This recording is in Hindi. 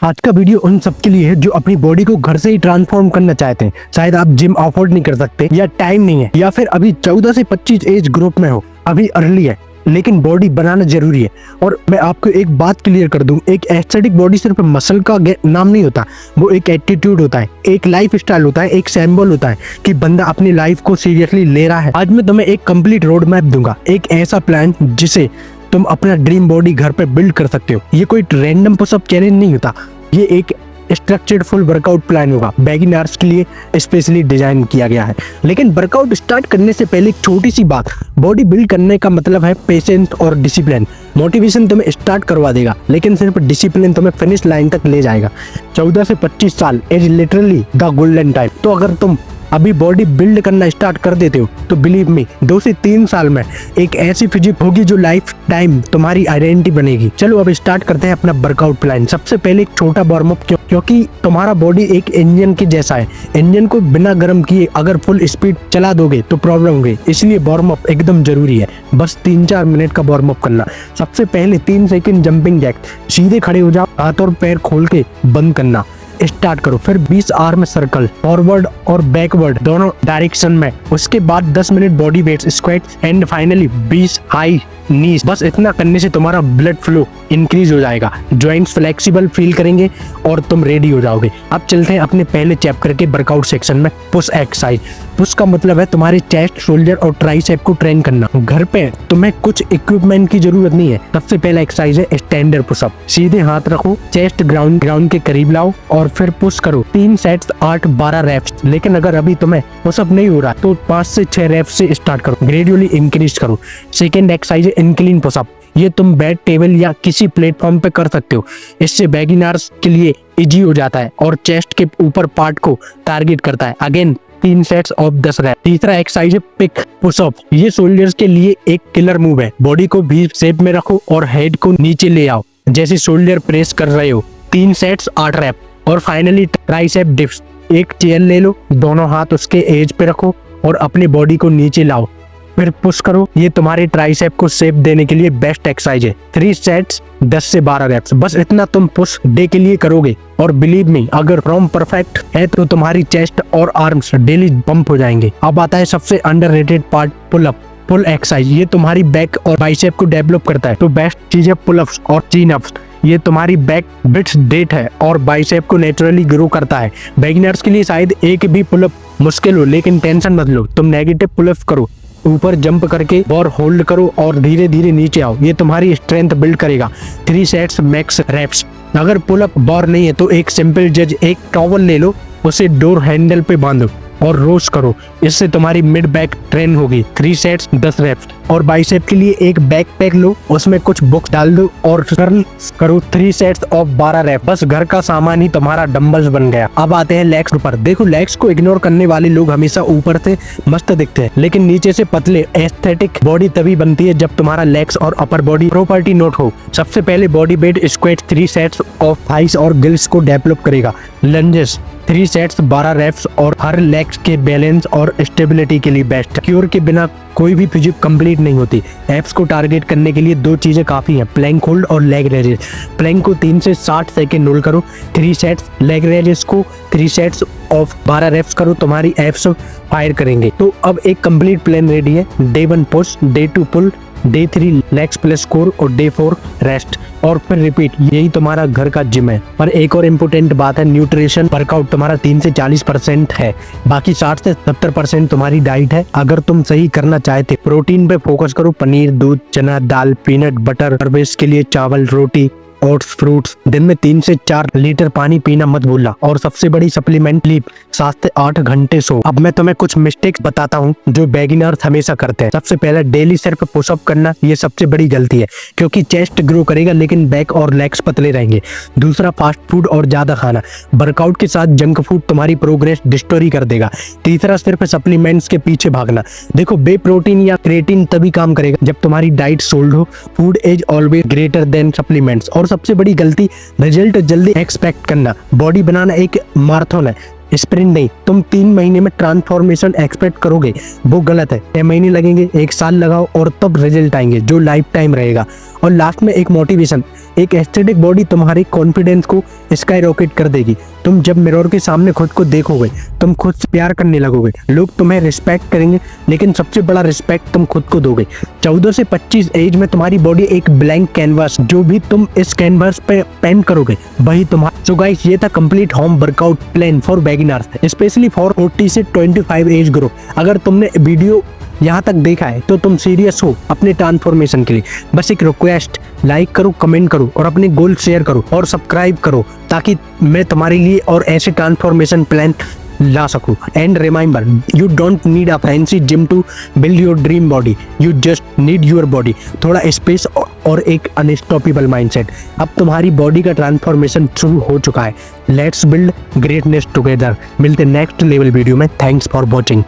आज का वीडियो उन सब के लिए है जो अपनी बॉडी को घर से ही ट्रांसफॉर्म करना चाहते हैं। शायद आप जिम अफोर्ड नहीं कर सकते, या टाइम नहीं है, या फिर अभी 14 से 25 एज ग्रुप में हो, अभी अर्ली है, लेकिन बॉडी बनाना जरूरी है। और मैं आपको एक बात क्लियर कर दूं, एक एस्थेटिक बॉडी सिर्फ मसल का नाम नहीं होता, वो एक एटीट्यूड होता है, एक लाइफ स्टाइल होता है, एक सिंबल होता है कि बंदा अपनी लाइफ को सीरियसली ले रहा है। आज मैं तुम्हें एक कंप्लीट रोड मैप दूंगा, एक ऐसा प्लान जिसे तुम अपना ड्रीम बॉडी घर पे बिल्ड कर सकते हो। ये कोई रैंडम पुशअप चैलेंज नहीं होता, ये एक स्ट्रक्चर्ड फुल वर्कआउट प्लान होगा, बिगिनर्स के लिए स्पेशली डिजाइन किया गया है। लेकिन वर्कआउट स्टार्ट करने से पहले एक छोटी सी बात, बॉडी बिल्ड करने का मतलब है पेशेंस और डिसिप्लिन। मोटिवेशन तुम्हें स्टार्ट करवा देगा, लेकिन सिर्फ डिसिप्लिन तुम्हें फिनिश लाइन तक ले जाएगा। 14 से 25 साल is literally the golden time. तो अगर तुम अभी बॉडी बिल्ड करना स्टार्ट कर देते हो तो बिलीव मी, 2 से 3 साल में एक ऐसी फिजिक होगी जो लाइफ टाइम तुम्हारी आइडेंटिटी बनेगी। चलो अब स्टार्ट करते हैं अपना वर्कआउट प्लान। सबसे पहले एक छोटा वार्म अप, क्योंकि तुम्हारा बॉडी एक इंजन के जैसा है। इंजन को बिना गर्म किए अगर फुल स्पीड चला दोगे तो प्रॉब्लम होगी, इसलिए वार्म अप एकदम जरूरी है। बस 3-4 मिनट का वार्म अप करना। सबसे पहले 3 सेकंड जंपिंग जैक, सीधे खड़े हो जाओ, हाथ और पैर खोल के बंद करना, स्टार्ट करो। फिर 20 आर्म सर्कल फॉरवर्ड और बैकवर्ड दोनों डायरेक्शन में। उसके बाद 10 minute body weight squat and finally 20 high नीज। बस इतना करने से तुम्हारा ब्लड फ्लो इंक्रीज हो जाएगा, जॉइंट्स फ्लेक्सिबल फील करेंगे और तुम रेडी हो जाओगे। अब चलते हैं अपने पहले चैप्टर के वर्कआउट सेक्शन में, पुश एक्सरसाइज। पुश का मतलब है तुम्हारे चेस्ट, शोल्डर और ट्राइसेप को ट्रेन करना। घर पे तुम्हें कुछ इक्विपमेंट की जरूरत नहीं है। सबसे पहला एक्सरसाइज है स्टैंडर्ड पुशअप। सीधे हाथ रखो, चेस्ट ग्राउंड के करीब लाओ और फिर पुश करो। 3 सेट्स 8-12 रेप्स। लेकिन अगर अभी तुम्हें पुशअप नहीं हो रहा तो 5 से 6 रेप्स से स्टार्ट करो, ग्रेजुअली इंक्रीज करो। सेकेंड एक्सरसाइज है इंक्लाइन पुशअप। ये तुम बेड, टेबल या किसी प्लेटफॉर्म पे कर सकते हो। इससे बिगिनर्स के लिए इजी हो जाता है और चेस्ट के ऊपर पार्ट को टारगेट करता है। Again 3 sets of 10 rape. तीसरा एक्सरसाइज है पिक पुशअप। ये शोल्डर्स के लिए एक किलर मूव है। बॉडी को भी शेप में रखो और हेड को नीचे ले आओ, जैसे शोल्डर प्रेस कर रहे हो। 3 सेट्स 8 रेप। और फाइनली ट्राइसेप डिप्स। एक चेयर ले लो, दोनों हाथ उसके एज पे रखो और अपनी बॉडी को नीचे लाओ, फिर पुश करो। ये तुम्हारे ट्राइसेप को शेप देने के लिए बेस्ट एक्सरसाइज है। 3 सेट्स 10 से 12 रेप्स। बस इतना तुम पुश डे के लिए करोगे और बिलीव मी, अगर फॉर्म परफेक्ट है तो तुम्हारी चेस्ट और आर्म्स डेली पंप हो जाएंगे। अब आता है सबसे अंडररेटेड पार्ट, पुल अप। पुल एक्सरसाइज ये तुम्हारी बैक और बाइसेप को डेवलप करता है। तो बेस्ट चीज है पुल अप्स और चिन अप्स। ये तुम्हारी बैक बिट्स डेट है और बाइसेप को नेचुरली ग्रो करता है। बिगिनर्स के लिए शायद एक भी पुलअप मुश्किल हो, लेकिन टेंशन मत लो, तुम नेगेटिव पुलअप करो, ऊपर जंप करके और होल्ड करो और धीरे धीरे नीचे आओ। ये तुम्हारी स्ट्रेंथ बिल्ड करेगा। 3 सेट्स मैक्स रेप्स। अगर पुलअप बार नहीं है तो एक सिंपल जज, एक टॉवल ले लो, उसे डोर हैंडल पे बांधो और रोज करो। इससे तुम्हारी मिड बैक ट्रेन होगी। 3 सेट्स 10 रेप्स। और बाइसेप के लिए एक बैक पैक लो, उसमें कुछ बुक्स डाल दो और कर्ल करो। 3 सेट्स ऑफ 12 रेप। बस घर का सामान ही तुम्हारा डंबल्स बन गया। अब आते हैं लेग्स ऊपर। देखो, लेग्स को इग्नोर करने वाले लोग हमेशा ऊपर से मस्त दिखते हैं, लेकिन नीचे से पतले। एस्थेटिक बॉडी तभी बनती है जब तुम्हारा लेग्स और अपर बॉडी प्रॉपर्टी नोट हो। सबसे पहले body weight squat 3 sets of thighs और गिल्स को डेवलप करेगा। लंजेस 3 सेट्स 12 रेप्स और हर लेग्स के बैलेंस और स्टेबिलिटी के लिए बेस्ट। क्योर के बिना कोई भी फिजिक कंप्लीट नहीं होती। एप्स को टारगेट करने के लिए 2 चीजें काफी हैं, प्लैंक होल्ड और लेग रेजेस। प्लैंक को 3 से 60 सेकंड होल्ड करो, 3 सेट्स। लेग रेजेस को 3 सेट्स ऑफ 12 रेप्स करो, तुम्हारी एप्स फायर करेंगे। तो अब एक कंप्लीट प्लान रेडी है। डे 1 पुश, डे 2 पुल, डे 3 लेग्स प्लस कोर और डे 4 रेस्ट और फिर रिपीट। यही तुम्हारा घर का जिम है। पर एक और इम्पोर्टेंट बात है, न्यूट्रिशन वर्कआउट तुम्हारा 3 से 40% है, बाकी 60 से 70% तुम्हारी डाइट है। अगर तुम सही करना चाहते, प्रोटीन पे फोकस करो, पनीर, दूध, चना, दाल, पीनट बटर। कार्ब्स के लिए चावल, रोटी, ओट्स, फ्रूट्स। दिन में 3 से 4 लीटर पानी पीना मत भूलना। और सबसे बड़ी सप्लीमेंट, स्लीप, 7 से 8 घंटे सो। अब मैं तुम्हें कुछ मिस्टेक्स बताता हूँ जो बिगिनर्स हमेशा करते हैं। सबसे पहले डेली सिर्फ पुशअप करना, ये सबसे बड़ी गलती है, क्योंकि चेस्ट ग्रो करेगा लेकिन बैक और लेग्स पतले रहेंगे। दूसरा, फास्ट फूड और ज्यादा खाना। वर्कआउट के साथ जंक फूड तुम्हारी प्रोग्रेस डिस्टोरी कर देगा। तीसरा, सिर्फ सप्लीमेंट्स के पीछे भागना। देखो, बे प्रोटीन या क्रेटीन तभी काम करेगा जब तुम्हारी डाइट सोल्ड हो। Food is always greater than supplements. और सबसे बड़ी गलती, रिजल्ट जल्दी एक्सपेक्ट करना। बॉडी बनाना एक मैराथन है, स्प्रिंट नहीं। तुम 3 महीने में ट्रांसफॉर्मेशन एक्सपेक्ट करोगे, वो गलत है। 6 महीने लगेंगे, 1 साल लगाओ और तब रिजल्ट आएंगे जो लाइफ टाइम रहेगा। और लास्ट में एक मोटिवेशन। एक एस्थेटिक बॉडी तुम्हारी कॉन्फिडेंस को स्काई रॉकेट कर देगी। तुम जब मिरर के सामने खुद को देखोगे तुम खुद से प्यार करने लगोगे, लोग तुम्हें रिस्पेक्ट करेंगे, लेकिन सबसे बड़ा रिस्पेक्ट तुम खुद को दोगे। 14 से 25 एज में तुम्हारी बॉडी एक ब्लैंक कैनवास, जो भी तुम इस कैनवास पे पेन करोगे वही तुम्हारा। सो गाइस, ये था complete home workout plan for beginners, specially for 40 से 25 एज ग्रुप। अगर तुमने वीडियो यहाँ तक देखा है तो तुम सीरियस हो अपने ट्रांसफॉर्मेशन के लिए। बस एक रिक्वेस्ट, लाइक करो, कमेंट करो और अपने गोल शेयर करो और सब्सक्राइब करो, ताकि मैं तुम्हारे लिए और ऐसे ट्रांसफॉर्मेशन प्लान ला सकूं। And remember, you don't need a fancy gym to build your dream body, you just need your body, थोड़ा स्पेस और एक अनस्टॉपेबल माइंडसेट। अब तुम्हारी बॉडी का ट्रांसफॉर्मेशन शुरू हो चुका है। Let's build greatness together. मिलते नेक्स्ट लेवल वीडियो में। Thanks for watching.